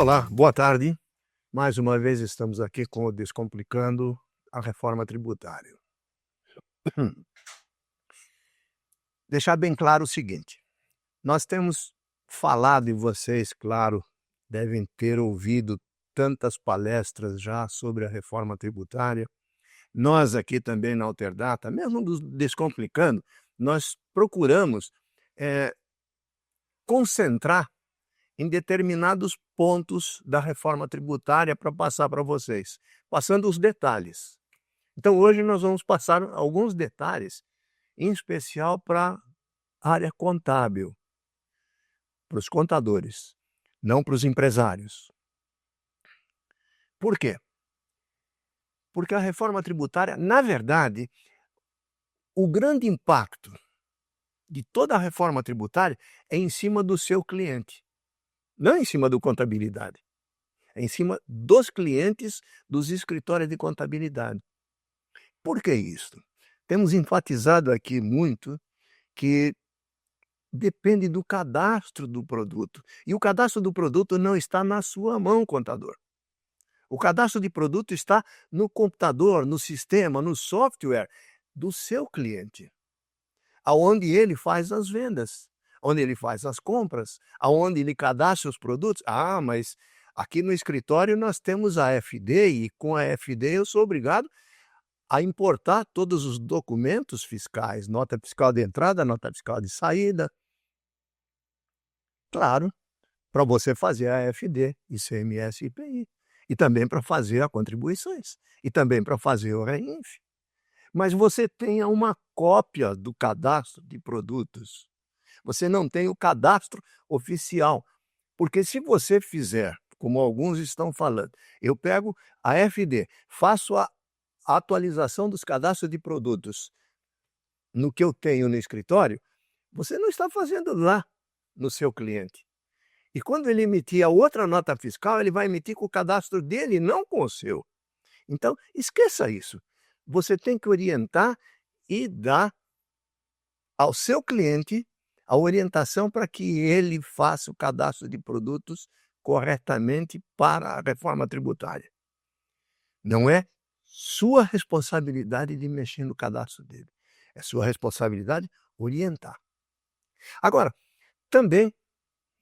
Olá, boa tarde. Mais uma vez estamos aqui com o Descomplicando a Reforma Tributária. Hum. Deixar bem claro o seguinte: nós temos falado e vocês, claro, devem ter ouvido tantas palestras já sobre a reforma tributária. Nós aqui também na Alterdata, mesmo do Descomplicando, nós procuramos concentrar em determinados pontos da reforma tributária para passar para vocês, passando os detalhes. Então hoje nós vamos passar alguns detalhes, em especial para a área contábil, para os contadores, não para os empresários. Por quê? Porque a reforma tributária, na verdade, o grande impacto de toda a reforma tributária é em cima do seu cliente, não em cima do contabilidade. É em cima dos clientes dos escritórios de contabilidade. Por que isso? Temos enfatizado aqui muito que depende do cadastro do produto. E o cadastro do produto não está na sua mão, contador. O cadastro de produto está no computador, no sistema, no software do seu cliente, aonde ele faz as vendas, onde ele faz as compras, aonde ele cadastra os produtos. Ah, mas aqui no escritório nós temos a FD e com a FD eu sou obrigado a importar todos os documentos fiscais, nota fiscal de entrada, nota fiscal de saída. Claro, para você fazer a FD, ICMS e IPI, e também para fazer as contribuições, e também para fazer o REINF. Mas você tenha uma cópia do cadastro de produtos. Você não tem o cadastro oficial, porque se você fizer, como alguns estão falando, eu pego a FD, faço a atualização dos cadastros de produtos no que eu tenho no escritório, você não está fazendo lá no seu cliente. E quando ele emitir a outra nota fiscal, ele vai emitir com o cadastro dele, não com o seu. Então, esqueça isso. Você tem que orientar e dar ao seu cliente a orientação para que ele faça o cadastro de produtos corretamente para a reforma tributária. Não é sua responsabilidade de mexer no cadastro dele. É sua responsabilidade orientar. Agora, também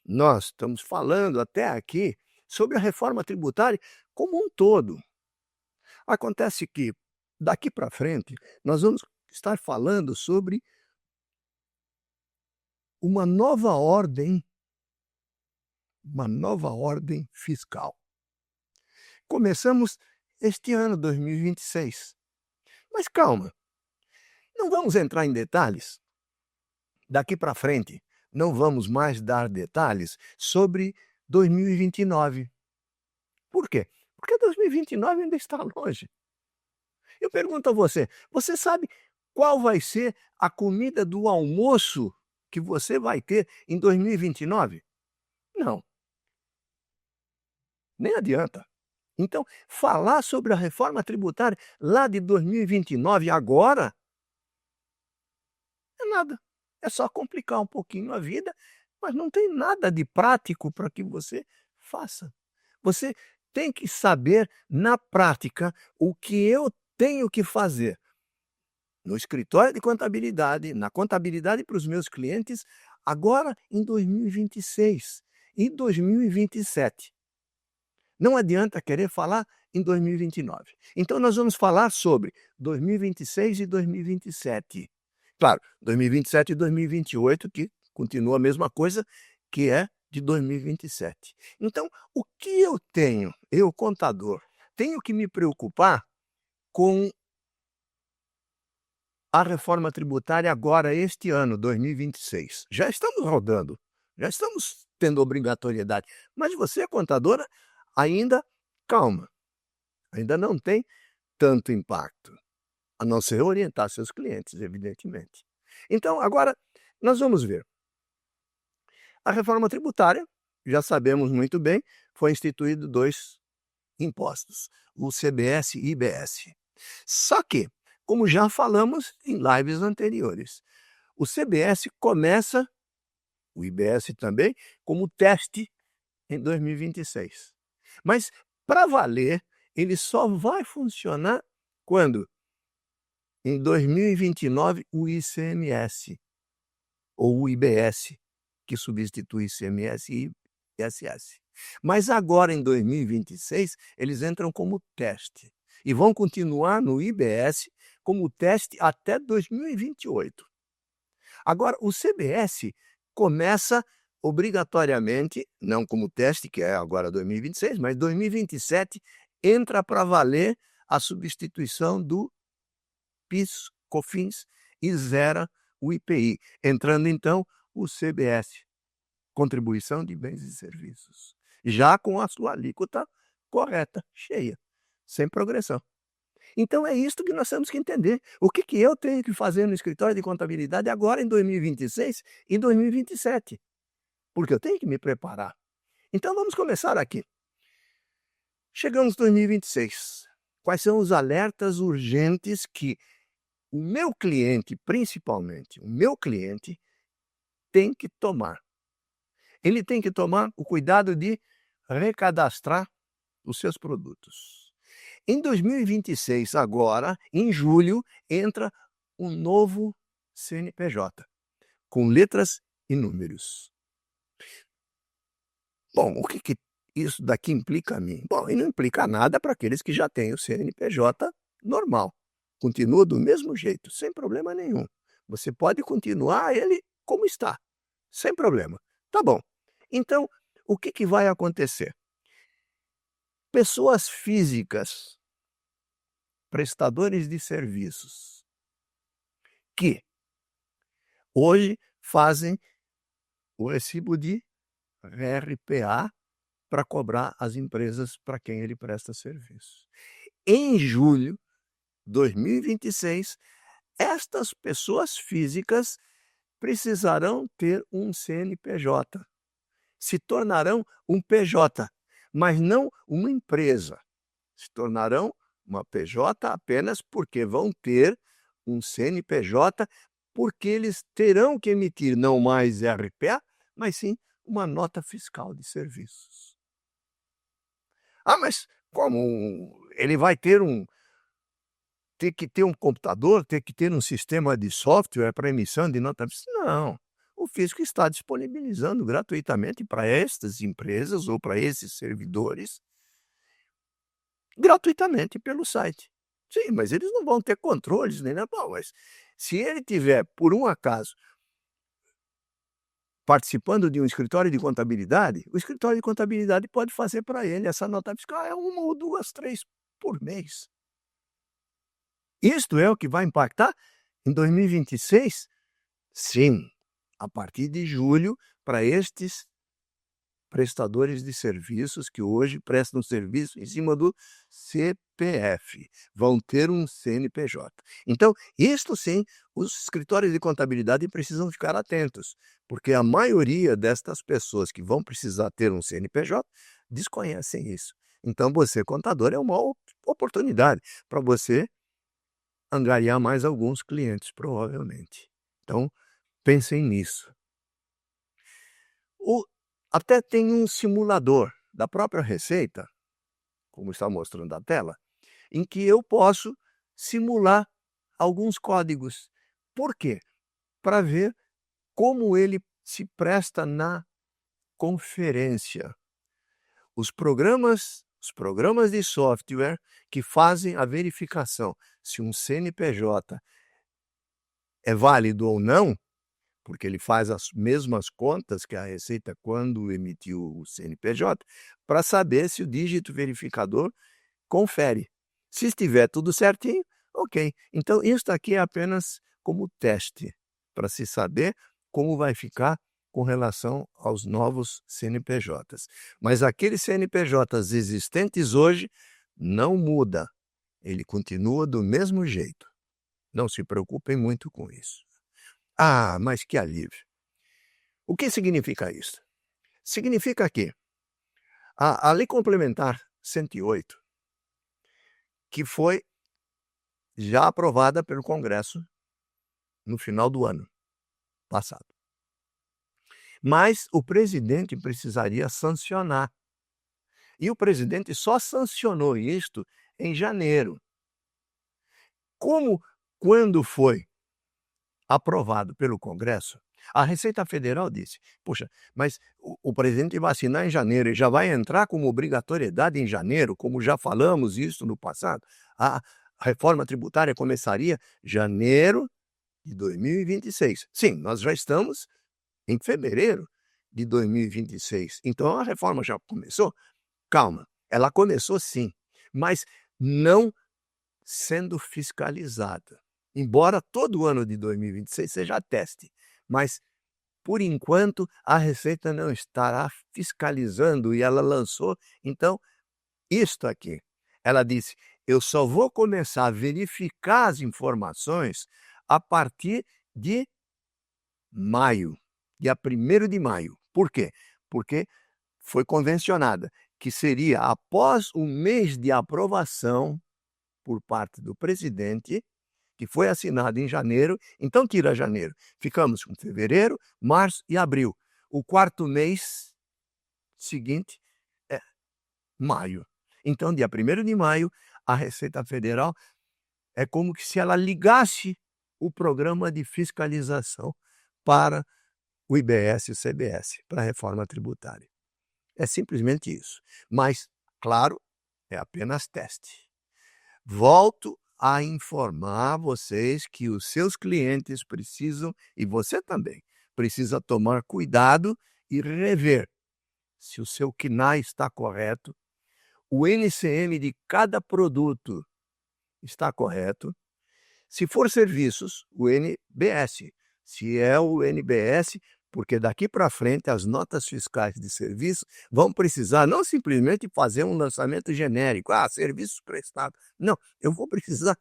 nós estamos falando até aqui sobre a reforma tributária como um todo. Acontece que, daqui para frente, nós vamos estar falando sobre uma nova ordem fiscal. Começamos este ano, 2026. Mas calma, não vamos entrar em detalhes. Daqui para frente, não vamos mais dar detalhes sobre 2029. Por quê? Porque 2029 ainda está longe. Eu pergunto a você, você sabe qual vai ser a comida do almoço que você vai ter em 2029? Não. Nem adianta. Então, falar sobre a reforma tributária lá de 2029 agora é nada. É só complicar um pouquinho a vida, mas não tem nada de prático para que você faça. Você tem que saber na prática o que eu tenho que fazer no escritório de contabilidade, na contabilidade para os meus clientes, agora em 2026 e 2027. Não adianta querer falar em 2029. Então nós vamos falar sobre 2026 e 2027. Claro, 2027 e 2028, que continua a mesma coisa, que é de 2027. Então, o que eu tenho, eu contador, tenho que me preocupar com a reforma tributária agora, este ano, 2026. Já estamos rodando, já estamos tendo obrigatoriedade. Mas você, contadora, ainda calma, ainda não tem tanto impacto, a não ser orientar seus clientes, evidentemente. Então, agora, nós vamos ver. A reforma tributária, já sabemos muito bem, foi instituído 2 impostos, o CBS e IBS. Só que, como já falamos em lives anteriores, o CBS começa, o IBS também, como teste em 2026. Mas, para valer, ele só vai funcionar quando? Em 2029, o ICMS, ou o IBS, que substitui ICMS e ISS. Mas agora, em 2026, eles entram como teste e vão continuar no IBS como teste até 2028. Agora, o CBS começa obrigatoriamente, não como teste, que é agora 2026, mas 2027 entra para valer a substituição do PIS, COFINS e zera o IPI, entrando então o CBS, Contribuição de Bens e Serviços, já com a sua alíquota correta, cheia, sem progressão. Então é isso que nós temos que entender. O que eu tenho que fazer no escritório de contabilidade agora em 2026 e 2027? Porque eu tenho que me preparar. Então vamos começar aqui. Chegamos em 2026. Quais são os alertas urgentes que o meu cliente, principalmente, o meu cliente, tem que tomar? Ele tem que tomar o cuidado de recadastrar os seus produtos. Em 2026, agora, em julho, entra um novo CNPJ, com letras e números. Bom, o que isso daqui implica a mim? Bom, e não implica nada para aqueles que já têm o CNPJ normal. Continua do mesmo jeito, sem problema nenhum. Você pode continuar ele como está, sem problema. Tá bom. Então, o que vai acontecer? Pessoas físicas, prestadores de serviços, que hoje fazem o recibo de RPA para cobrar as empresas para quem ele presta serviço. Em julho de 2026, estas pessoas físicas precisarão ter um CNPJ, se tornarão um PJ, mas não uma empresa. Se tornarão uma PJ apenas porque vão ter um CNPJ, porque eles terão que emitir não mais RPA, mas sim uma nota fiscal de serviços. Ah, mas como ele vai ter que ter um computador, ter que ter um sistema de software para emissão de nota fiscal? Não. O fisco está disponibilizando gratuitamente para estas empresas ou para esses servidores, gratuitamente pelo site. Sim, mas eles não vão ter controles nem nada. Bom, mas se ele tiver, por um acaso, participando de um escritório de contabilidade, o escritório de contabilidade pode fazer para ele essa nota fiscal, é 1 ou 2, 3 por mês. Isto é o que vai impactar em 2026? Sim, a partir de julho, para estes prestadores de serviços que hoje prestam serviço em cima do CPF, vão ter um CNPJ. Então, isto sim, os escritórios de contabilidade precisam ficar atentos, porque a maioria destas pessoas que vão precisar ter um CNPJ desconhecem isso. Então, você, contador, é uma oportunidade para você angariar mais alguns clientes, provavelmente. Então, pensem nisso. Até tem um simulador da própria Receita, como está mostrando a tela, em que eu posso simular alguns códigos. Por quê? Para ver como ele se presta na conferência. Os programas de software que fazem a verificação se um CNPJ é válido ou não, porque ele faz as mesmas contas que a Receita quando emitiu o CNPJ, para saber se o dígito verificador confere. Se estiver tudo certinho, ok. Então, isso aqui é apenas como teste, para se saber como vai ficar com relação aos novos CNPJs. Mas aqueles CNPJs existentes hoje não muda. Ele continua do mesmo jeito. Não se preocupem muito com isso. Ah, mas que alívio! O que significa isso? Significa que a Lei Complementar 108, que foi já aprovada pelo Congresso no final do ano passado, mas o presidente precisaria sancionar. E o presidente só sancionou isto em janeiro. Quando foi aprovado pelo Congresso, a Receita Federal disse: "Poxa, mas o presidente vai assinar em janeiro e já vai entrar como obrigatoriedade em janeiro, como já falamos isso no passado. A reforma tributária começaria janeiro de 2026". Sim, nós já estamos em fevereiro de 2026, então a reforma já começou? Calma, ela começou sim, mas não sendo fiscalizada. Embora todo o ano de 2026 seja teste, mas por enquanto a Receita não estará fiscalizando e ela lançou, então, isto aqui. Ela disse: "Eu só vou começar a verificar as informações a partir de maio, dia 1º de maio". Por quê? Porque foi convencionada que seria após o mês de aprovação por parte do presidente, que foi assinado em janeiro, então tira janeiro. Ficamos com fevereiro, março e abril. O quarto mês seguinte é maio. Então, dia 1º de maio, a Receita Federal é como que se ela ligasse o programa de fiscalização para o IBS e o CBS, para a reforma tributária. É simplesmente isso. Mas, claro, é apenas teste. Volto a informar vocês que os seus clientes precisam, e você também, precisa tomar cuidado e rever se o seu CNAE está correto, o NCM de cada produto está correto. Se for serviços, o NBS. Se é o NBS, porque daqui para frente as notas fiscais de serviço vão precisar não simplesmente fazer um lançamento genérico, serviços prestados. Não, eu vou precisar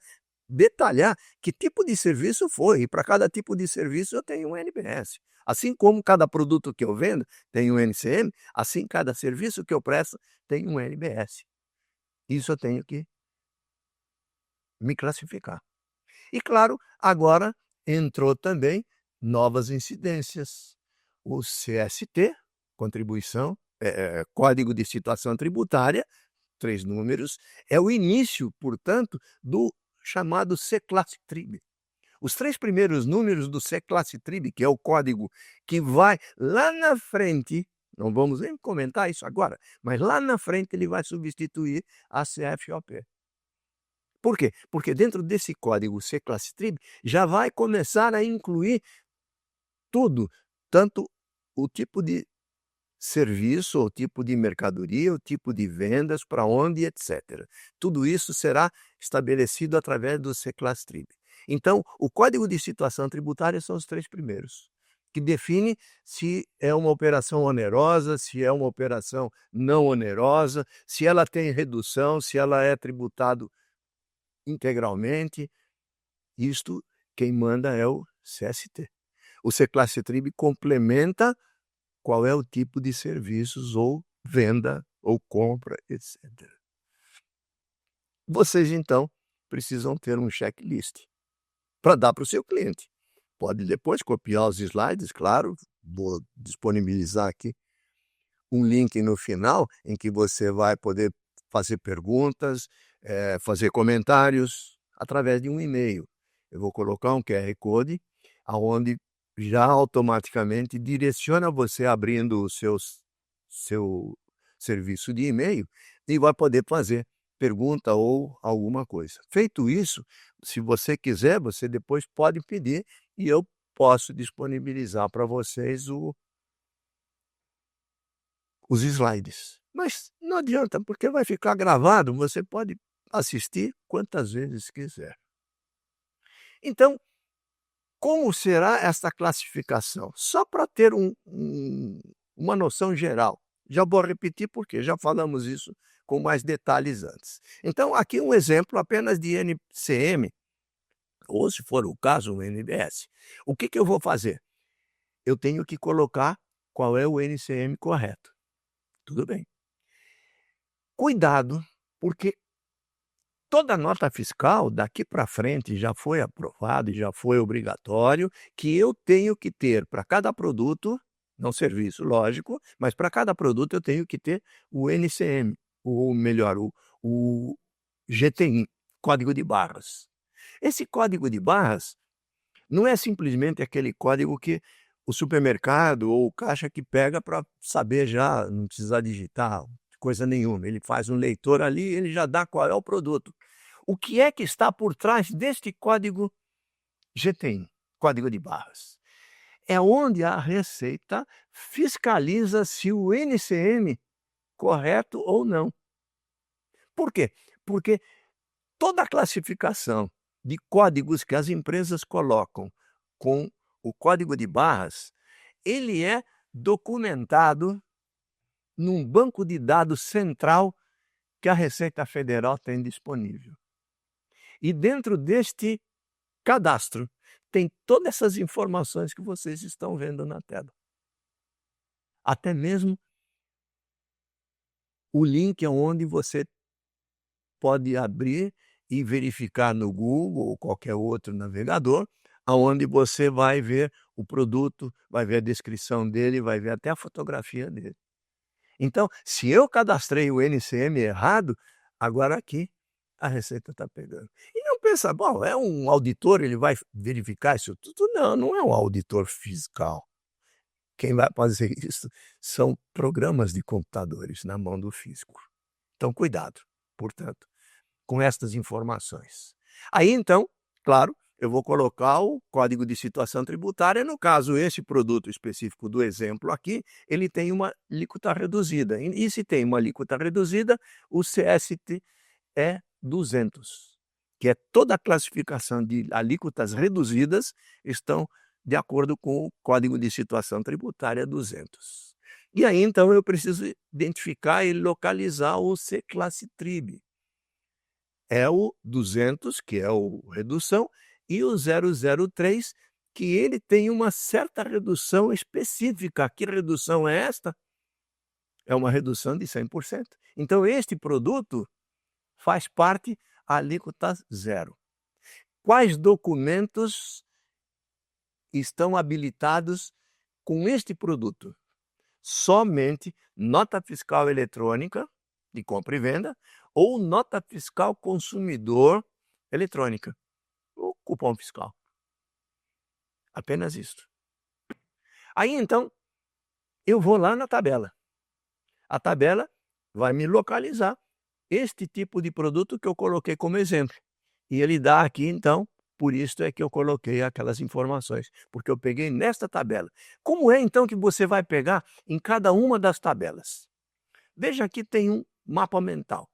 detalhar que tipo de serviço foi, e para cada tipo de serviço eu tenho um NBS. Assim como cada produto que eu vendo tem um NCM, assim cada serviço que eu presto tem um NBS. Isso eu tenho que me classificar. E claro, agora entrou também novas incidências. O CST, contribuição, Código de Situação Tributária, 3 números, é o início, portanto, do chamado C-Class-Trib. Os 3 primeiros números do C-Class-Trib, que é o código que vai lá na frente, não vamos nem comentar isso agora, mas lá na frente ele vai substituir a CFOP. Por quê? Porque dentro desse código C-Class-Trib já vai começar a incluir tudo, tanto o tipo de serviço, o tipo de mercadoria, o tipo de vendas, para onde, etc. Tudo isso será estabelecido através do C-Class-Trib. Então, o Código de Situação Tributária são os 3 primeiros, que define se é uma operação onerosa, se é uma operação não onerosa, se ela tem redução, se ela é tributado integralmente. Isto quem manda é o CST. O C-Class-Trib complementa qual é o tipo de serviços ou venda ou compra, etc. Vocês, então, precisam ter um checklist para dar para o seu cliente. Pode depois copiar os slides, claro, vou disponibilizar aqui um link no final em que você vai poder fazer perguntas, fazer comentários através de um e-mail. Eu vou colocar um QR Code aonde já automaticamente direciona você abrindo o seu serviço de e-mail e vai poder fazer pergunta ou alguma coisa. Feito isso, se você quiser, você depois pode pedir e eu posso disponibilizar para vocês os slides. Mas não adianta, porque vai ficar gravado, você pode assistir quantas vezes quiser. Então, como será esta classificação? Só para ter uma noção geral. Já vou repetir porque já falamos isso com mais detalhes antes. Então, aqui um exemplo apenas de NCM, ou se for o caso, um NBS. O que eu vou fazer? Eu tenho que colocar qual é o NCM correto. Tudo bem. Cuidado, porque toda nota fiscal daqui para frente já foi aprovado e já foi obrigatório que eu tenho que ter para cada produto não serviço, lógico, mas para cada produto eu tenho que ter o NCM, ou melhor, o GTI, código de barras. Esse código de barras não é simplesmente aquele código que o supermercado ou o caixa que pega para saber já, não precisar digitar coisa nenhuma. Ele faz um leitor ali, ele já dá qual é o produto. O que é que está por trás deste código GTI, código de barras? É onde a Receita fiscaliza se o NCM correto ou não. Por quê? Porque toda a classificação de códigos que as empresas colocam com o código de barras, ele é documentado num banco de dados central que a Receita Federal tem disponível. E dentro deste cadastro tem todas essas informações que vocês estão vendo na tela. Até mesmo o link onde você pode abrir e verificar no Google ou qualquer outro navegador, aonde você vai ver o produto, vai ver a descrição dele, vai ver até a fotografia dele. Então, se eu cadastrei o NCM errado, agora aqui a Receita está pegando. E não pensa: "Bom, é um auditor, ele vai verificar isso tudo". Não, não é um auditor fiscal. Quem vai fazer isso são programas de computadores na mão do fisco. Então cuidado, portanto, com estas informações. Aí então, claro, eu vou colocar o código de situação tributária, no caso esse produto específico do exemplo aqui, ele tem uma alíquota reduzida, e se tem uma alíquota reduzida, o CST é 200, que é toda a classificação de alíquotas reduzidas estão de acordo com o Código de Situação Tributária 200. E aí então eu preciso identificar e localizar o C-Classe-Trib. É o 200, que é o redução, e o 003, que ele tem uma certa redução específica. Que redução é esta? É uma redução de 100%. Então este produto faz parte a alíquota zero. Quais documentos estão habilitados com este produto? Somente nota fiscal eletrônica de compra e venda ou nota fiscal consumidor eletrônica, o cupom fiscal. Apenas isso. Aí então, eu vou lá na tabela. A tabela vai me localizar este tipo de produto que eu coloquei como exemplo. E ele dá aqui então, por isso é que eu coloquei aquelas informações, porque eu peguei nesta tabela. Como é então que você vai pegar em cada uma das tabelas? Veja aqui tem um mapa mental.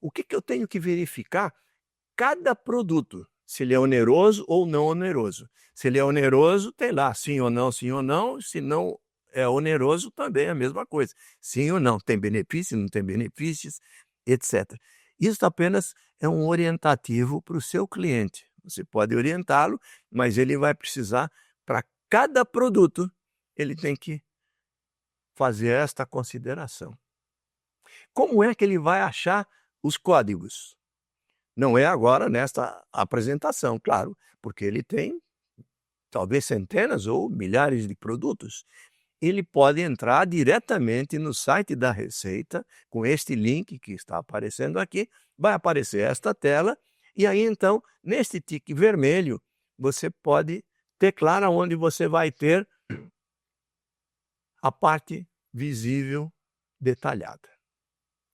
O que eu tenho que verificar? Cada produto, se ele é oneroso ou não oneroso. Se ele é oneroso, tem lá sim ou não, se não é oneroso também é a mesma coisa. Sim ou não, tem benefício, não tem benefícios, etc. Isso apenas é um orientativo para o seu cliente. Você pode orientá-lo, mas ele vai precisar, para cada produto, ele tem que fazer esta consideração. Como é que ele vai achar os códigos? Não é agora nesta apresentação, claro, porque ele tem talvez centenas ou milhares de produtos. Ele pode entrar diretamente no site da Receita, com este link que está aparecendo aqui, vai aparecer esta tela, e aí então, neste tique vermelho, você pode teclar onde você vai ter a parte visível detalhada,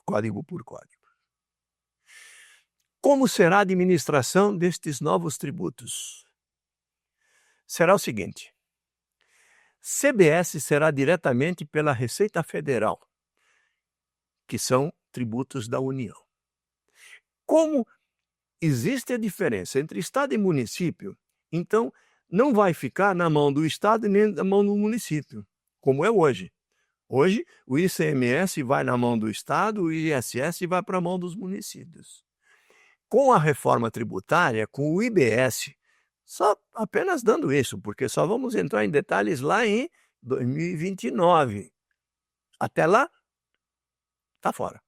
código por código. Como será a administração destes novos tributos? Será o seguinte: CBS será diretamente pela Receita Federal, que são tributos da União. Como existe a diferença entre Estado e município, então não vai ficar na mão do Estado nem na mão do município, como é hoje. Hoje, o ICMS vai na mão do Estado, o ISS vai para a mão dos municípios. Com a reforma tributária, com o IBS, só apenas dando isso, porque só vamos entrar em detalhes lá em 2029. Até lá, está fora.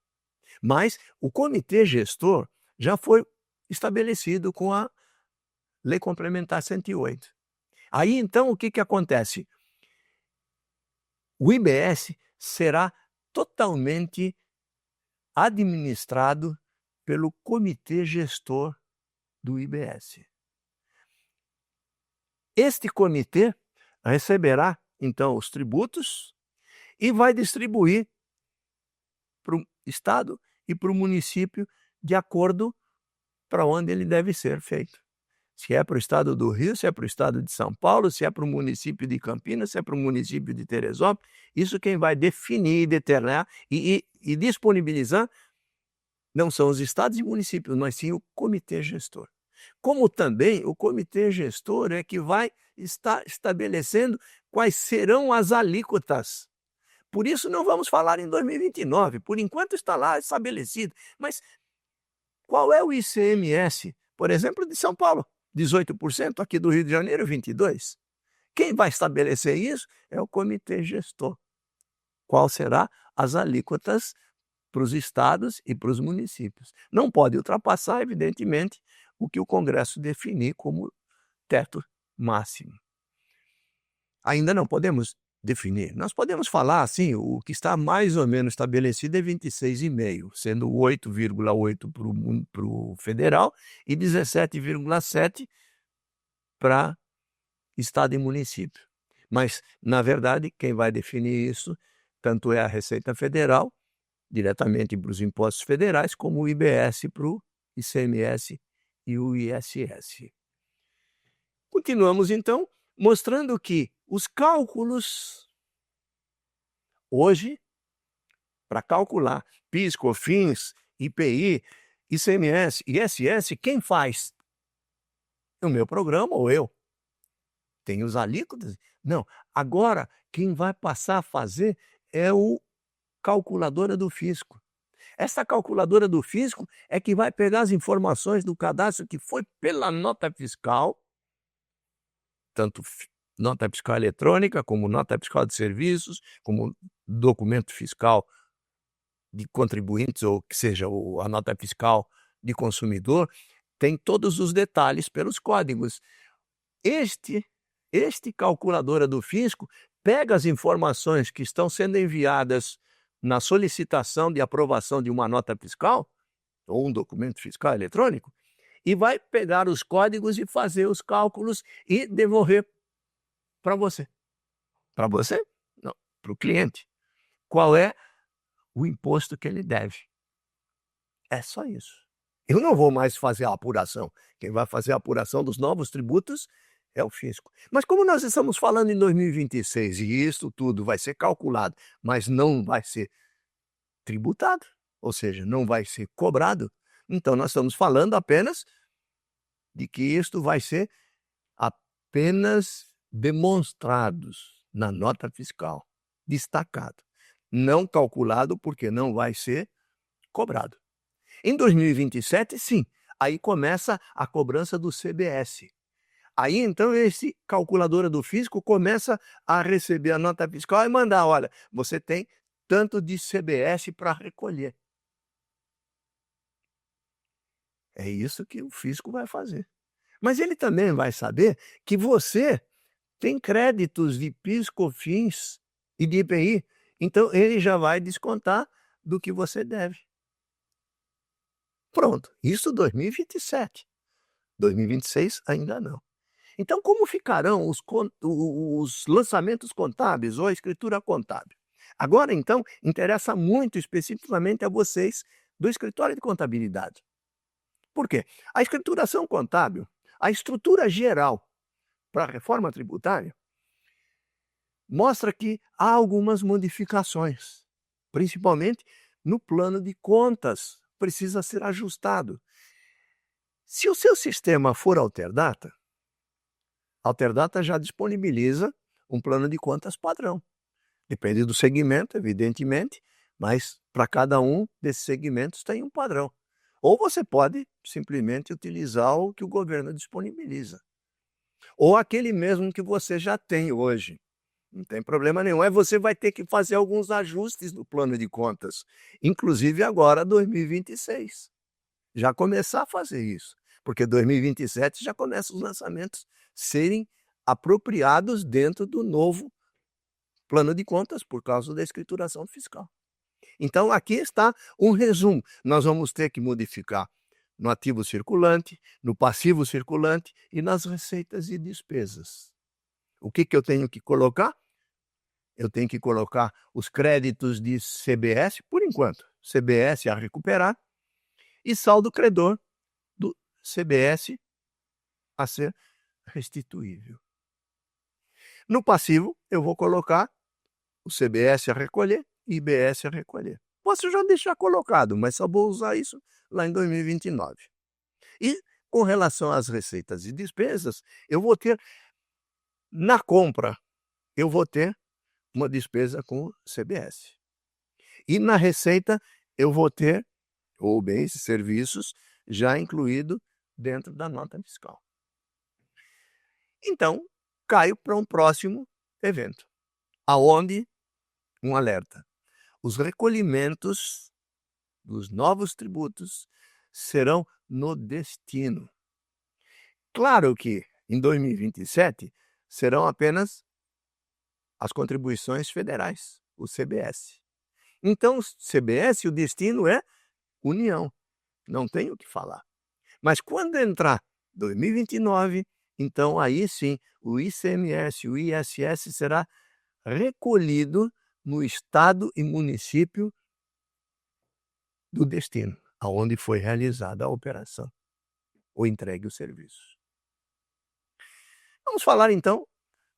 Mas o comitê gestor já foi estabelecido com a Lei Complementar 108. Aí, então, o que acontece? o IBS será totalmente administrado pelo comitê gestor do IBS. Este comitê receberá, então, os tributos e vai distribuir para o Estado e para o município de acordo para onde ele deve ser feito. Se é para o Estado do Rio, se é para o Estado de São Paulo, se é para o município de Campinas, se é para o município de Teresópolis, isso quem vai definir, determinar e disponibilizar não são os estados e municípios, mas sim o comitê gestor. Como também o comitê gestor é que vai estar estabelecendo quais serão as alíquotas. Por isso não vamos falar em 2029, por enquanto está lá estabelecido. Mas qual é o ICMS, por exemplo, de São Paulo? 18%, aqui do Rio de Janeiro, 22%. Quem vai estabelecer isso é o comitê gestor. Qual será as alíquotas para os estados e para os municípios? Não pode ultrapassar, evidentemente, o que o Congresso definir como teto máximo. Ainda não podemos definir. Nós podemos falar assim, o que está mais ou menos estabelecido é 26,5%, sendo 8,8% para o federal e 17,7% para estado e município. Mas, na verdade, quem vai definir isso tanto é a Receita Federal, diretamente para os impostos federais, como o IBS para o ICMS e o ISS. Continuamos, então, mostrando que os cálculos, hoje, para calcular PIS, COFINS, IPI, ICMS e ISS, quem faz? O meu programa ou eu? Tem os alíquotas? Não. Agora, quem vai passar a fazer é o calculadora do fisco. Essa calculadora do fisco é que vai pegar as informações do cadastro que foi pela nota fiscal, tanto nota fiscal eletrônica, como nota fiscal de serviços, como documento fiscal de contribuintes, ou que seja a nota fiscal de consumidor, tem todos os detalhes pelos códigos. Este calculadora do fisco pega as informações que estão sendo enviadas na solicitação de aprovação de uma nota fiscal, ou um documento fiscal eletrônico, e vai pegar os códigos e fazer os cálculos e devolver para você. Para você? Não, para o cliente. Qual é o imposto que ele deve? É só isso. Eu não vou mais fazer a apuração. Quem vai fazer a apuração dos novos tributos é o fisco. Mas como nós estamos falando em 2026 e isso tudo vai ser calculado, mas não vai ser tributado, ou seja, não vai ser cobrado, então nós estamos falando apenas de que isto vai ser apenas demonstrados na nota fiscal, destacado, não calculado porque não vai ser cobrado. Em 2027, sim, aí começa a cobrança do CBS. Aí, então, esse calculadora do fisco começa a receber a nota fiscal e mandar, olha, você tem tanto de CBS para recolher. É isso que o fisco vai fazer. Mas ele também vai saber que você tem créditos de PIS, COFINS e de IPI, então ele já vai descontar do que você deve. Pronto, isso 2027. 2026 ainda não. Então, como ficarão os lançamentos contábeis ou a escritura contábil? Agora, então, interessa muito especificamente a vocês do escritório de contabilidade. Por quê? A escrituração contábil, a estrutura geral para a reforma tributária, mostra que há algumas modificações, principalmente no plano de contas, precisa ser ajustado. Se o seu sistema for Alterdata, Alterdata já disponibiliza um plano de contas padrão. Depende do segmento, evidentemente, mas para cada um desses segmentos tem um padrão. Ou você pode simplesmente utilizar o que o governo disponibiliza. Ou aquele mesmo que você já tem hoje. Não tem problema nenhum. Aí você vai ter que fazer alguns ajustes no plano de contas, inclusive agora 2026. Já começar a fazer isso, porque 2027 já começa os lançamentos serem apropriados dentro do novo plano de contas por causa da escrituração fiscal. Então, aqui está um resumo. Nós vamos ter que modificar no ativo circulante, no passivo circulante e nas receitas e despesas. O que eu tenho que colocar? Eu tenho que colocar os créditos de CBS, por enquanto, CBS a recuperar, e saldo credor do CBS a ser restituível. No passivo, eu vou colocar o CBS a recolher e IBS a recolher. Posso já deixar colocado, mas só vou usar isso lá em 2029. E com relação às receitas e despesas, eu vou ter, na compra, eu vou ter uma despesa com CBS. E na receita, eu vou ter, ou bens e serviços, já incluído dentro da nota fiscal. Então, caio para um próximo evento, aonde um alerta. Os recolhimentos dos novos tributos serão no destino. Claro que em 2027 serão apenas as contribuições federais, o CBS. Então, o CBS, o destino é União, não tem o que falar. Mas quando entrar 2029, então aí sim, o ICMS, o ISS será recolhido no estado e município do destino, aonde foi realizada a operação ou entregue o serviço. Vamos falar então,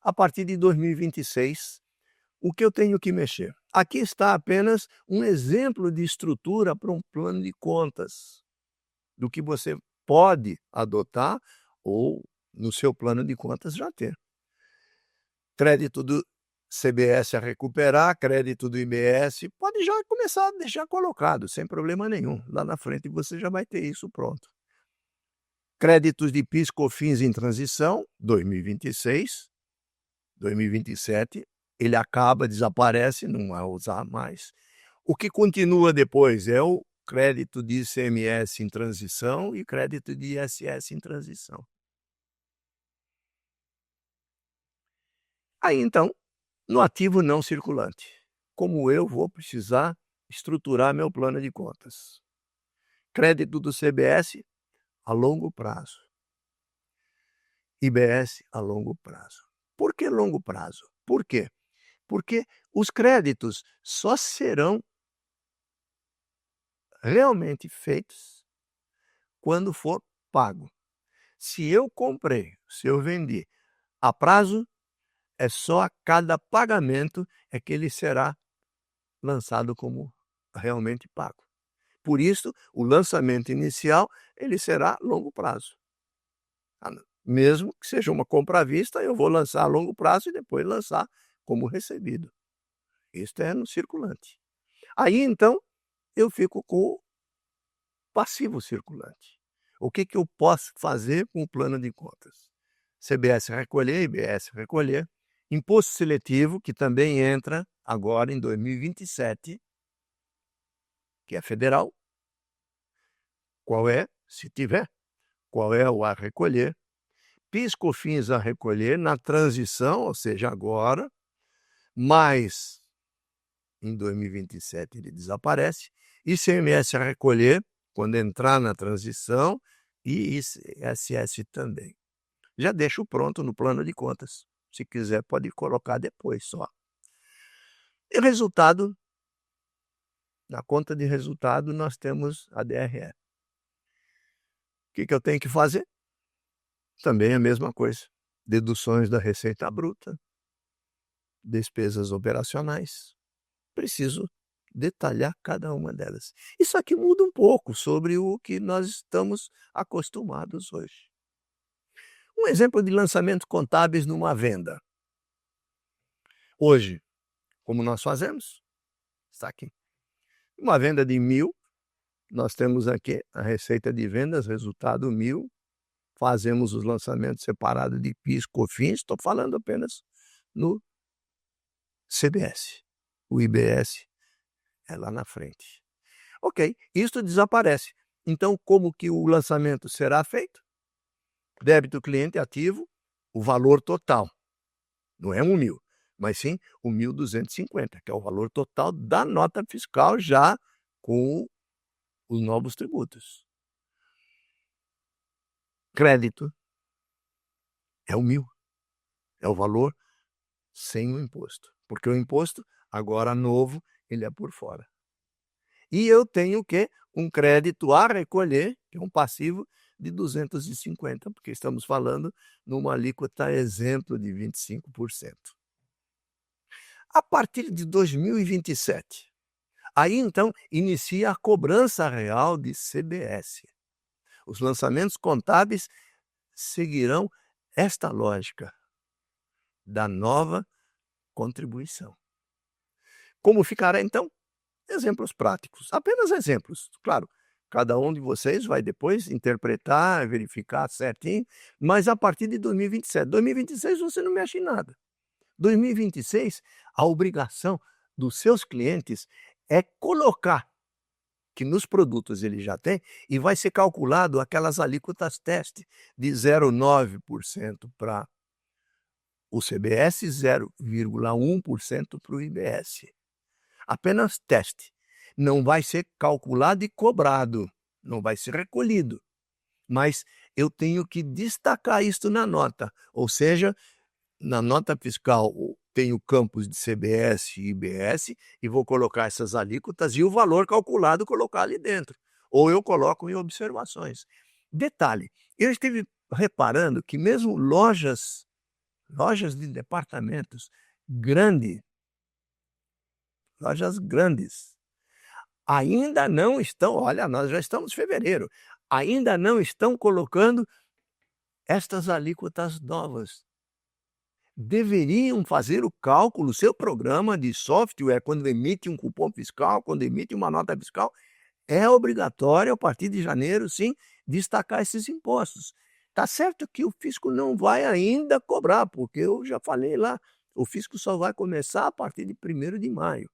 a partir de 2026, o que eu tenho que mexer. Aqui está apenas um exemplo de estrutura para um plano de contas, do que você pode adotar ou no seu plano de contas já ter. Crédito do CBS a recuperar, crédito do IBS, pode já começar a deixar colocado, sem problema nenhum. Lá na frente você já vai ter isso pronto. Créditos de PIS, COFINS em transição, 2026, 2027, ele acaba, desaparece, não vai usar mais. O que continua depois é o crédito de ICMS em transição e crédito de ISS em transição. Aí, então, no ativo não circulante, como eu vou precisar estruturar meu plano de contas? Crédito do CBS a longo prazo. IBS a longo prazo. Por que longo prazo? Por quê? Porque os créditos só serão realmente feitos quando for pago. Se eu comprei, se eu vendi a prazo, é só a cada pagamento é que ele será lançado como realmente pago. Por isso, o lançamento inicial ele será a longo prazo. Mesmo que seja uma compra à vista, eu vou lançar a longo prazo e depois lançar como recebido. Isto é no circulante. Aí, então, eu fico com o passivo circulante. O que eu posso fazer com o plano de contas? CBS recolher, IBS recolher, imposto seletivo, que também entra agora em 2027, que é federal. Qual é? Se tiver. Qual é o a recolher? PIS, COFINS a recolher na transição, ou seja, agora, mas em 2027 ele desaparece. ICMS a recolher quando entrar na transição e ISS também. Já deixo pronto no plano de contas. Se quiser, pode colocar depois só. E resultado, na conta de resultado, nós temos a DRE. O que eu tenho que fazer? Também a mesma coisa. Deduções da receita bruta, despesas operacionais. Preciso detalhar cada uma delas. Isso aqui muda um pouco sobre o que nós estamos acostumados hoje. Um exemplo de lançamentos contábeis numa venda. Hoje, como nós fazemos? Está aqui. Uma venda de 1.000, nós temos aqui a receita de vendas, resultado 1.000. Fazemos os lançamentos separados de PIS, COFINS, estou falando apenas no CBS. O IBS é lá na frente. Ok, isso desaparece. Então, como que o lançamento será feito? Débito cliente ativo, o valor total. Não é 1.000. mas sim o 1.250, que é o valor total da nota fiscal já com os novos tributos. Crédito é o 1.000, é o valor sem o imposto, porque o imposto, agora novo, ele é por fora. E eu tenho o quê? Um crédito a recolher, que é um passivo de 250, porque estamos falando numa alíquota exemplo de 25%. A partir de 2027, aí então inicia a cobrança real de CBS. Os lançamentos contábeis seguirão esta lógica da nova contribuição. Como ficará então? Exemplos práticos, apenas exemplos. Claro, cada um de vocês vai depois interpretar, verificar certinho, mas a partir de 2027. 2026 você não mexe em nada. 2026, a obrigação dos seus clientes é colocar que nos produtos ele já tem e vai ser calculado aquelas alíquotas teste de 0,9% para o CBS, 0,1% para o IBS. Apenas teste. Não vai ser calculado e cobrado, não vai ser recolhido. Mas eu tenho que destacar isso na nota, ou seja, na nota fiscal tenho campos de CBS e IBS e vou colocar essas alíquotas e o valor calculado colocar ali dentro, ou eu coloco em observações. Detalhe, eu estive reparando que mesmo lojas de departamentos lojas grandes, ainda não estão, olha, nós já estamos em fevereiro, ainda não estão colocando estas alíquotas novas. Deveriam fazer o cálculo, seu programa de software, quando emite um cupom fiscal, quando emite uma nota fiscal, é obrigatório, a partir de janeiro, sim, destacar esses impostos. Tá certo que o fisco não vai ainda cobrar, porque eu já falei lá, o fisco só vai começar a partir de 1º de maio.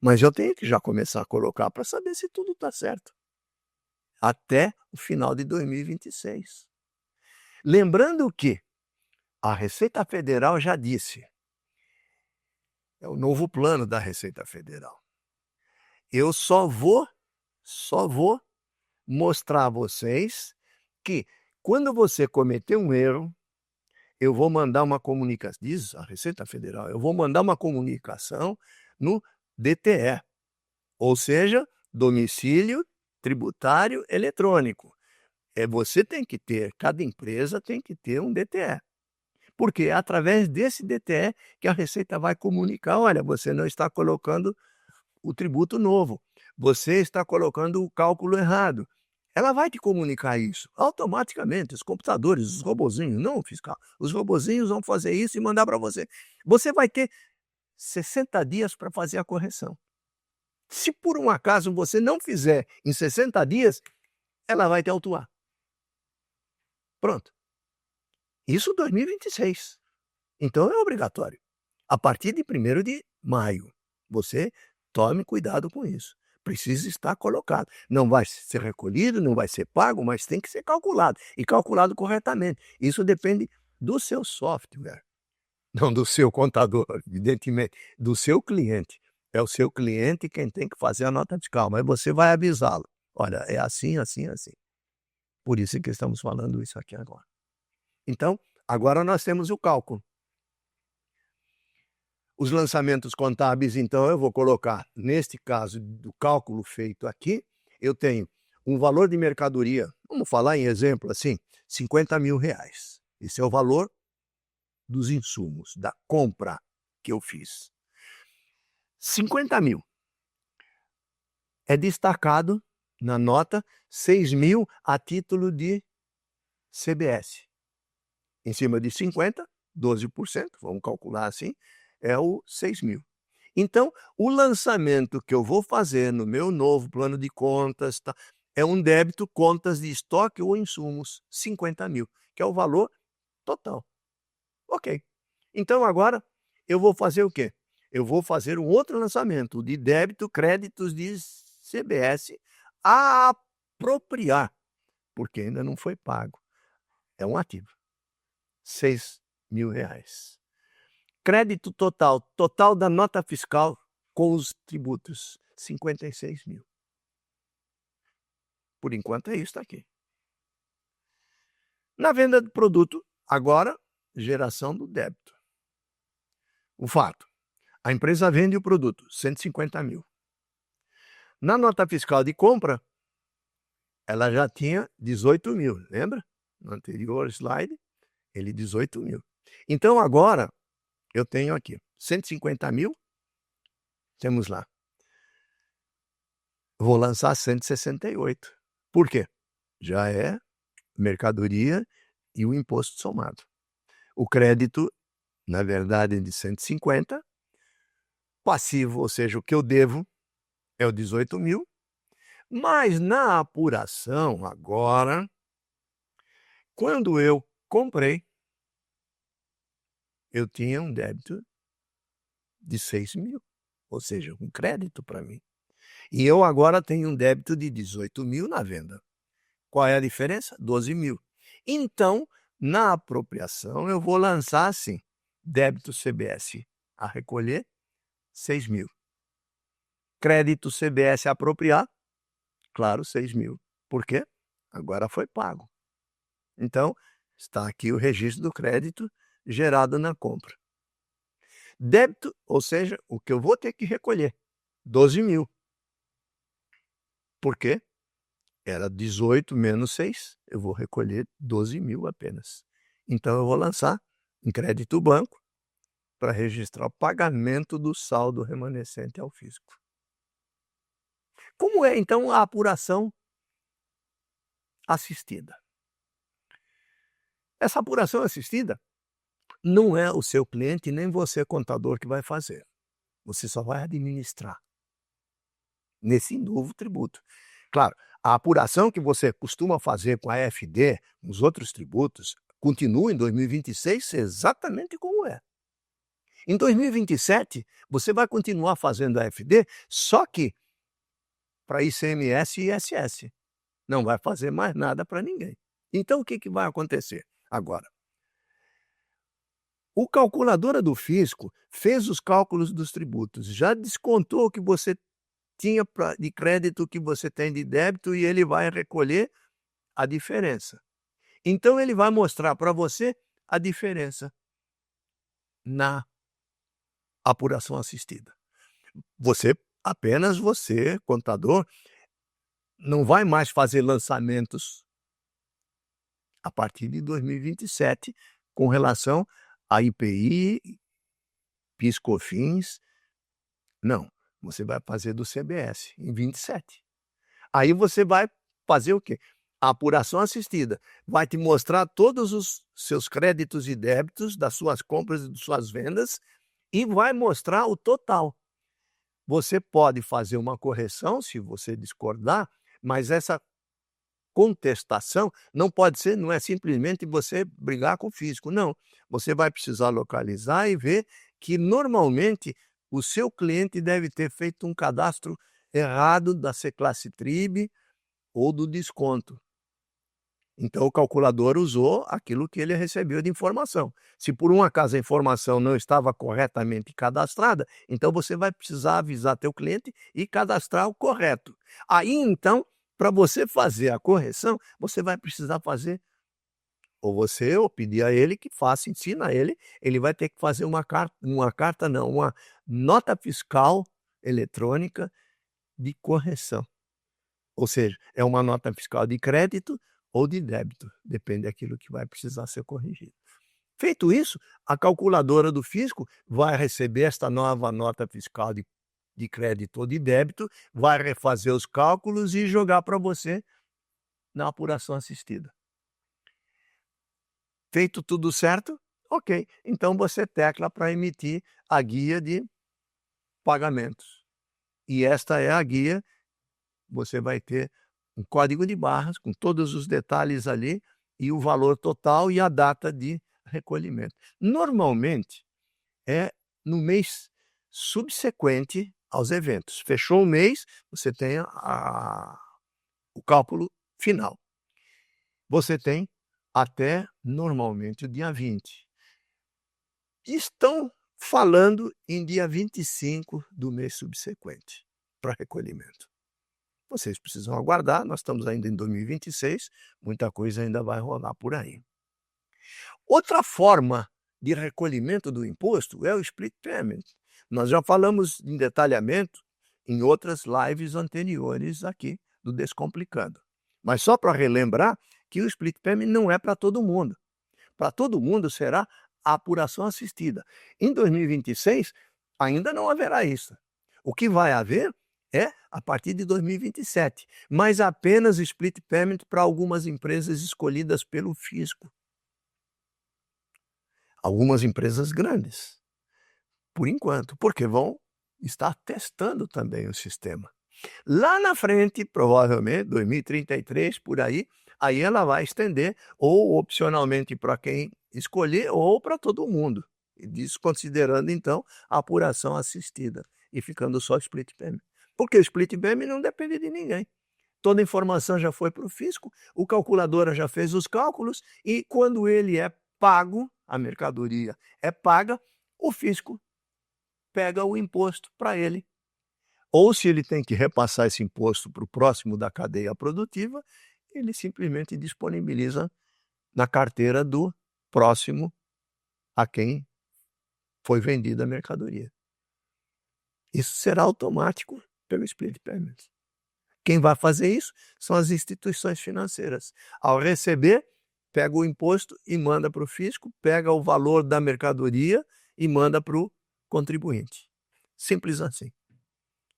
Mas eu tenho que já começar a colocar para saber se tudo está certo, até o final de 2026. Lembrando que a Receita Federal já disse, é o novo plano da Receita Federal. Eu só vou mostrar a vocês que quando você cometer um erro, eu vou mandar uma comunicação, diz a Receita Federal, eu vou mandar uma comunicação no DTE, ou seja, domicílio tributário eletrônico. Você tem que ter, cada empresa tem que ter um DTE. Porque é através desse DTE que a Receita vai comunicar: olha, você não está colocando o tributo novo, você está colocando o cálculo errado. Ela vai te comunicar isso automaticamente, os computadores, os robozinhos, não o fiscal. Os robozinhos vão fazer isso e mandar para você. Você vai ter 60 dias para fazer a correção. Se por um acaso você não fizer em 60 dias, ela vai te autuar. Pronto. Isso 2026. Então é obrigatório. A partir de 1º de maio, você tome cuidado com isso. Precisa estar colocado. Não vai ser recolhido, não vai ser pago, mas tem que ser calculado, e calculado corretamente. Isso depende do seu software, não do seu contador, evidentemente, do seu cliente. É o seu cliente quem tem que fazer a nota fiscal, mas você vai avisá-lo. Olha, é assim, assim, assim. Por isso que estamos falando isso aqui agora. Então, agora nós temos o cálculo. Os lançamentos contábeis, então, eu vou colocar, neste caso do cálculo feito aqui, eu tenho um valor de mercadoria, vamos falar em exemplo assim, R$50.000. Esse é o valor dos insumos, da compra que eu fiz. 50.000. É destacado na nota 6.000 a título de CBS. Em cima de 50, 12%, vamos calcular assim, é o 6.000. Então, o lançamento que eu vou fazer no meu novo plano de contas é um débito contas de estoque ou insumos, 50.000, que é o valor total. Ok. Então, agora, eu vou fazer o quê? Eu vou fazer um outro lançamento de débito, créditos de CBS a apropriar, porque ainda não foi pago. É um ativo. R$6.000. Crédito total, total da nota fiscal com os tributos, 56 mil. Por enquanto é isso, está aqui. Na venda do produto, agora, geração do débito. O fato, a empresa vende o produto, 150 mil. Na nota fiscal de compra, ela já tinha 18 mil, lembra? No anterior slide, ele 18 mil. Então, agora, eu tenho aqui 150 mil, temos lá. Vou lançar 168. Por quê? Já é mercadoria e o imposto somado. O crédito, na verdade, é de 150. Passivo, ou seja, o que eu devo é o 18 mil. Mas na apuração, agora, quando eu comprei, eu tinha um débito de 6 mil, ou seja, um crédito para mim. E eu agora tenho um débito de 18 mil na venda. Qual é a diferença? 12 mil. Então, na apropriação, eu vou lançar assim, débito CBS a recolher, 6 mil. Crédito CBS a apropriar, claro, 6 mil. Por quê? Agora foi pago. Então, está aqui o registro do crédito gerado na compra. Débito, ou seja, o que eu vou ter que recolher, 12 mil. Por quê? Era 18 menos 6, eu vou recolher 12 mil apenas. Então, eu vou lançar em crédito banco para registrar o pagamento do saldo remanescente ao fisco. Como é, então, a apuração assistida? Essa apuração assistida não é o seu cliente nem você, contador, que vai fazer. Você só vai administrar nesse novo tributo. Claro, a apuração que você costuma fazer com a AFD, os outros tributos, continua em 2026 exatamente como é. Em 2027, você vai continuar fazendo a AFD, só que para ICMS e ISS. Não vai fazer mais nada para ninguém. Então, o que vai acontecer agora? O calculadora do fisco fez os cálculos dos tributos, já descontou o que você tinha de crédito, o que você tem de débito, e ele vai recolher a diferença. Então, ele vai mostrar para você a diferença na apuração assistida. Apenas você, contador, não vai mais fazer lançamentos a partir de 2027 com relação a IPI, PIS/COFINS. Não, você vai fazer do CBS em 27. Aí você vai fazer o quê? A apuração assistida vai te mostrar todos os seus créditos e débitos das suas compras e das suas vendas e vai mostrar o total. Você pode fazer uma correção se você discordar, mas essa contestação não é simplesmente você brigar com o fisco, não. Você vai precisar localizar e ver que normalmente o seu cliente deve ter feito um cadastro errado da C-Classe TRIB ou do desconto. Então o calculador usou aquilo que ele recebeu de informação. Se por um acaso a informação não estava corretamente cadastrada, então você vai precisar avisar teu cliente e cadastrar o correto. Aí então, para você fazer a correção, você vai precisar fazer, ou pedir a ele que faça, ensina ele vai ter que fazer uma nota fiscal eletrônica de correção. Ou seja, é uma nota fiscal de crédito ou de débito, depende daquilo que vai precisar ser corrigido. Feito isso, a calculadora do fisco vai receber esta nova nota fiscal de crédito ou de débito, vai refazer os cálculos e jogar para você na apuração assistida. Feito tudo certo? Ok. Então você tecla para emitir a guia de pagamentos. E esta é a guia, você vai ter um código de barras com todos os detalhes ali e o valor total e a data de recolhimento. Normalmente é no mês subsequente aos eventos. Fechou o mês, você tem o cálculo final. Você tem até normalmente o dia 20. Estão falando em dia 25 do mês subsequente para recolhimento. Vocês precisam aguardar, nós estamos ainda em 2026, muita coisa ainda vai rolar por aí. Outra forma de recolhimento do imposto é o split payment. Nós já falamos em detalhamento em outras lives anteriores aqui do Descomplicando. Mas só para relembrar que o split payment não é para todo mundo. Para todo mundo será a apuração assistida. Em 2026, ainda não haverá isso. O que vai haver é a partir de 2027, mas apenas split payment para algumas empresas escolhidas pelo fisco. Algumas empresas grandes, por enquanto, porque vão estar testando também o sistema. Lá na frente, provavelmente, 2033, por aí ela vai estender, ou opcionalmente para quem escolher, ou para todo mundo. Desconsiderando, então, a apuração assistida e ficando só split payment. Porque o split payment não depende de ninguém. Toda a informação já foi para o fisco, o calculadora já fez os cálculos e quando ele é pago, a mercadoria é paga, o fisco pega o imposto para ele. Ou se ele tem que repassar esse imposto para o próximo da cadeia produtiva, ele simplesmente disponibiliza na carteira do próximo a quem foi vendida a mercadoria. Isso será automático pelo split payment. Quem vai fazer isso são as instituições financeiras. Ao receber, pega o imposto e manda para o fisco, pega o valor da mercadoria e manda para o contribuinte. Simples assim.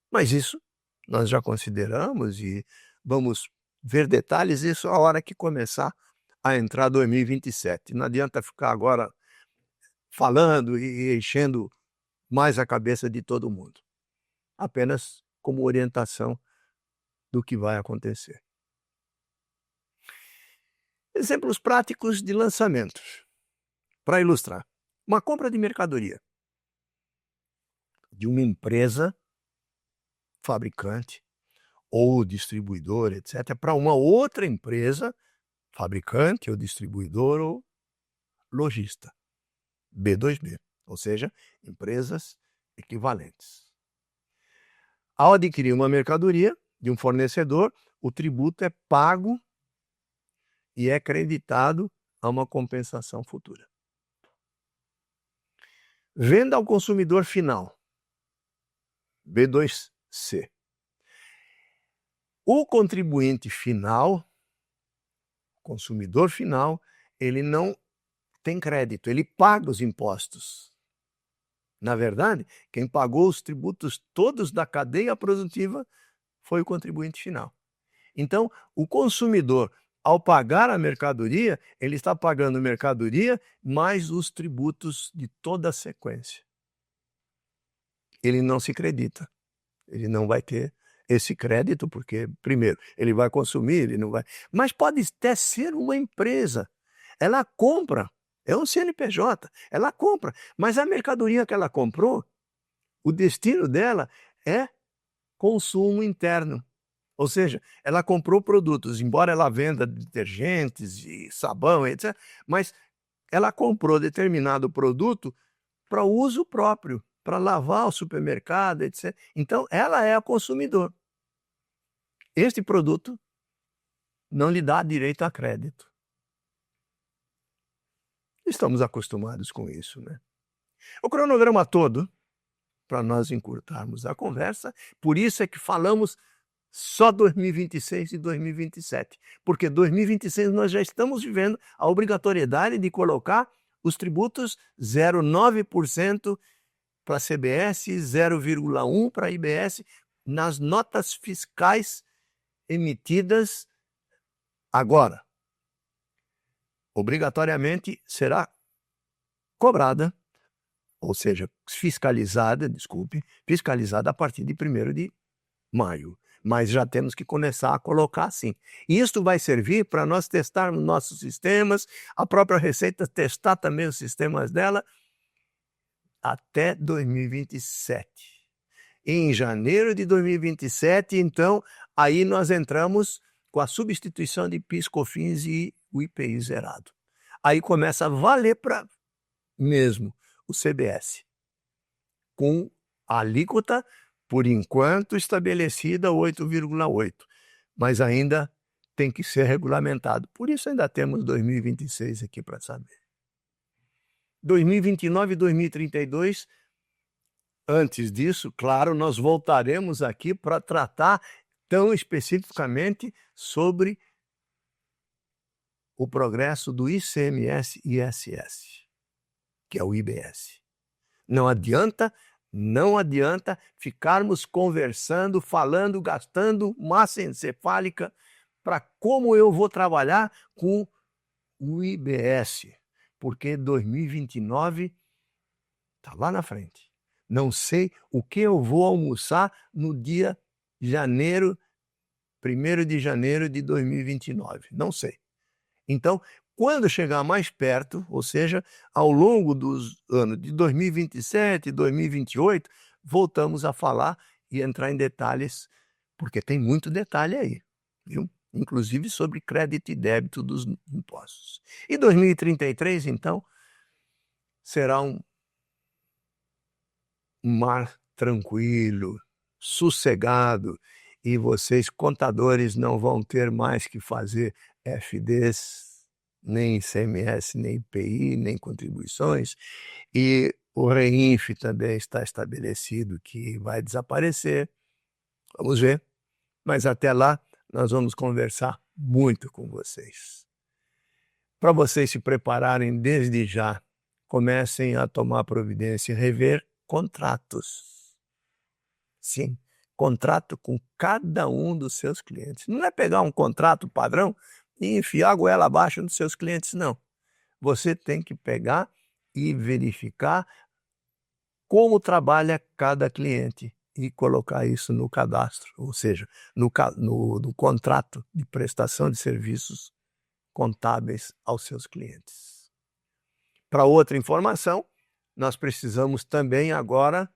Mas isso nós já consideramos e vamos ver detalhes isso a hora que começar a entrar 2027. Não adianta ficar agora falando e enchendo mais a cabeça de todo mundo. Apenas como orientação do que vai acontecer. Exemplos práticos de lançamentos. Para ilustrar, uma compra de mercadoria de uma empresa fabricante ou distribuidor, etc., para uma outra empresa fabricante ou distribuidor ou lojista, B2B, ou seja, empresas equivalentes. Ao adquirir uma mercadoria de um fornecedor, o tributo é pago e é creditado a uma compensação futura. Venda ao consumidor final, B2C. O contribuinte final, consumidor final, ele não tem crédito, ele paga os impostos. Na verdade, quem pagou os tributos todos da cadeia produtiva foi o contribuinte final. Então, o consumidor, ao pagar a mercadoria, ele está pagando a mercadoria mais os tributos de toda a sequência. Ele não se acredita, ele não vai ter esse crédito, porque, primeiro, ele vai consumir, ele não vai... Mas pode até ser uma empresa, ela compra, é um CNPJ, ela compra, mas a mercadoria que ela comprou, o destino dela é consumo interno. Ou seja, ela comprou produtos, embora ela venda detergentes e sabão, etc., mas ela comprou determinado produto para uso próprio, para lavar o supermercado, etc. Então, ela é a consumidor. Este produto não lhe dá direito a crédito. Estamos acostumados com isso, né? O cronograma todo, para nós encurtarmos a conversa, por isso é que falamos só 2026 e 2027, porque 2026 nós já estamos vivendo a obrigatoriedade de colocar os tributos 0,9% para a CBS, 0,1% para a IBS, nas notas fiscais emitidas agora. Obrigatoriamente será cobrada, ou seja, fiscalizada a partir de 1º de maio. Mas já temos que começar a colocar assim. E isso vai servir para nós testarmos nossos sistemas, a própria Receita testar também os sistemas dela, até 2027. Em janeiro de 2027, então, aí nós entramos com a substituição de PIS, COFINS e o IPI zerado. Aí começa a valer para mesmo o CBS. com a alíquota, por enquanto, estabelecida 8,8%, mas ainda tem que ser regulamentado. Por isso ainda temos 2026 aqui para saber. 2029 e 2032, antes disso, claro, nós voltaremos aqui para tratar tão especificamente sobre o progresso do ICMS e ISS, que é o IBS. Não adianta ficarmos conversando, falando, gastando massa encefálica para como eu vou trabalhar com o IBS, porque 2029 está lá na frente. Não sei o que eu vou almoçar no dia 1º de janeiro de 2029, não sei. Então, quando chegar mais perto, ou seja, ao longo dos anos de 2027, 2028, voltamos a falar e entrar em detalhes, porque tem muito detalhe aí, viu? Inclusive sobre crédito e débito dos impostos. E 2033, então, será um mar tranquilo, sossegado, e vocês, contadores, não vão ter mais que fazer FDs, nem ICMS, nem IPI, nem contribuições, e o REINF também está estabelecido que vai desaparecer. Vamos ver, mas até lá nós vamos conversar muito com vocês. Para vocês se prepararem desde já, comecem a tomar providência e rever contratos. Sim, contrato com cada um dos seus clientes. Não é pegar um contrato padrão e enfiar a goela abaixo dos seus clientes, não. Você tem que pegar e verificar como trabalha cada cliente e colocar isso no cadastro, ou seja, no contrato de prestação de serviços contábeis aos seus clientes. Para outra informação, nós precisamos também agora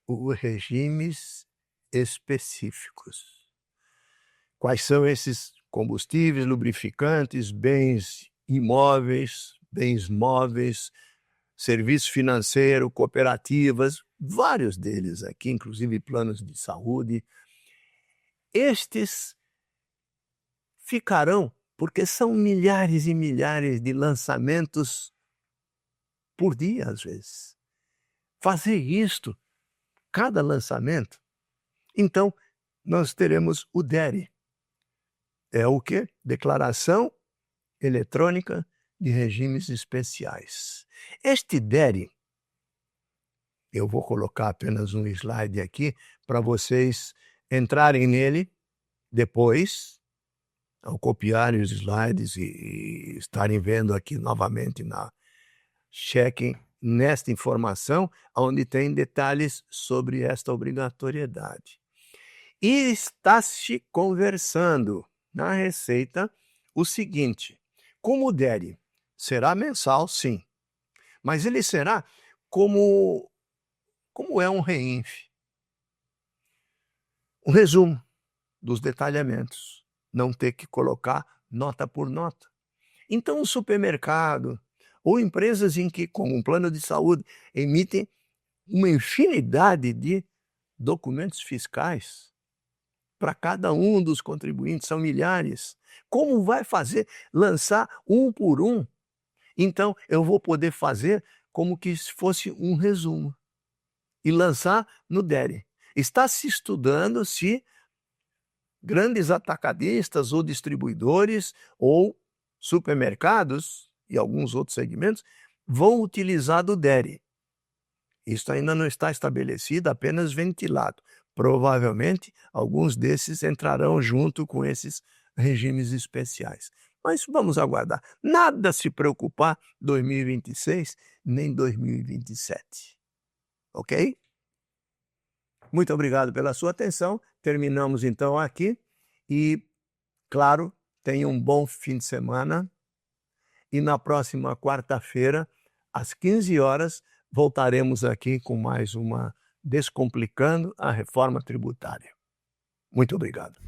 os regimes específicos. Quais são esses combustíveis, lubrificantes, bens imóveis, bens móveis, serviço financeiro, cooperativas, vários deles aqui, inclusive planos de saúde. Estes ficarão, porque são milhares e milhares de lançamentos por dia, às vezes. Fazer isto, cada lançamento, então nós teremos o DERE. É o quê? Declaração Eletrônica de Regimes Especiais. Este DERE, eu vou colocar apenas um slide aqui para vocês entrarem nele depois, ao copiarem os slides e estarem vendo aqui novamente chequem nesta informação, onde tem detalhes sobre esta obrigatoriedade. E está-se conversando na Receita o seguinte: como o DERE será mensal, sim, mas ele será como é um REINF. Um resumo dos detalhamentos, não ter que colocar nota por nota. Então, o supermercado ou empresas em que, como um plano de saúde, emitem uma infinidade de documentos fiscais para cada um dos contribuintes, são milhares. Como vai fazer lançar um por um? Então, eu vou poder fazer como que se fosse um resumo e lançar no DERE. Está se estudando se grandes atacadistas ou distribuidores ou supermercados e alguns outros segmentos vão utilizar do DERE. Isso ainda não está estabelecido, apenas ventilado. Provavelmente, alguns desses entrarão junto com esses regimes especiais. Mas vamos aguardar. Nada se preocupar 2026 nem 2027. Ok? Muito obrigado pela sua atenção. Terminamos então aqui e, claro, tenha um bom fim de semana. E na próxima quarta-feira, às 15 horas, voltaremos aqui com mais uma Descomplicando a Reforma Tributária. Muito obrigado.